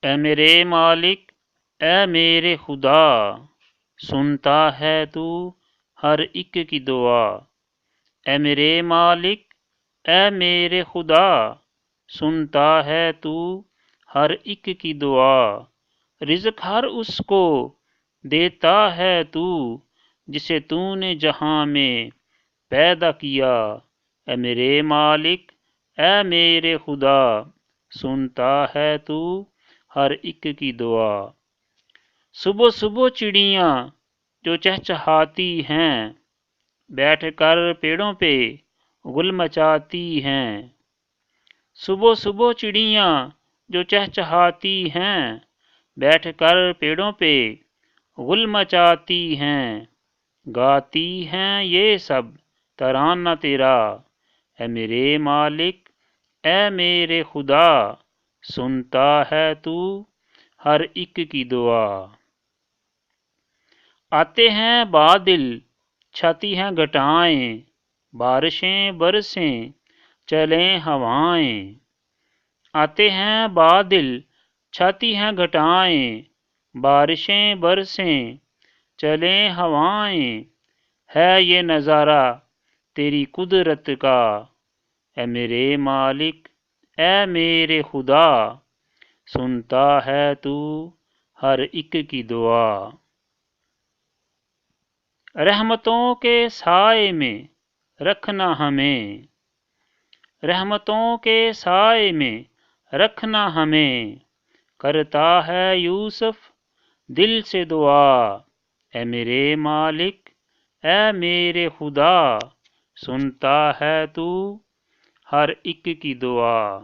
اے میرے مالک، اے میرے خدا، سنتا ہے تو ہر ایک کی دعا۔ اے میرے مالک، اے میرے خدا، سنتا ہے تو ہر ایک کی دعا۔ رزق ہر اس کو دیتا ہے تو جسے تو نے جہاں میں پیدا کیا۔ اے میرے مالک، اے میرے خدا، سنتا ہے تو ہر ایک کی دعا۔ صبح صبح چڑیاں جو چہچہاتی ہیں، بیٹھ کر پیڑوں پہ گل مچاتی ہیں۔ صبح صبح چڑیاں جو چہچہاتی ہیں، بیٹھ کر پیڑوں پہ گل مچاتی ہیں۔ گاتی ہیں یہ سب ترانہ تیرا۔ اے میرے مالک، اے میرے خدا، سنتا ہے تو ہر ایک کی دعا۔ آتے ہیں بادل، چھاتی ہیں گھٹائیں، بارشیں برسیں چلیں ہوائیں۔ آتے ہیں بادل، چھاتی ہیں گھٹائیں، بارشیں برسیں چلیں ہوائیں۔ ہے یہ نظارہ تیری قدرت کا۔ اے میرے مالک، اے میرے خدا، سنتا ہے تو ہر ایک کی دعا۔ رحمتوں کے سائے میں رکھنا ہمیں، رحمتوں کے سائے میں رکھنا ہمیں۔ کرتا ہے یوسف دل سے دعا۔ اے میرے مالک، اے میرے خدا، سنتا ہے تو ہر ایک کی دعا۔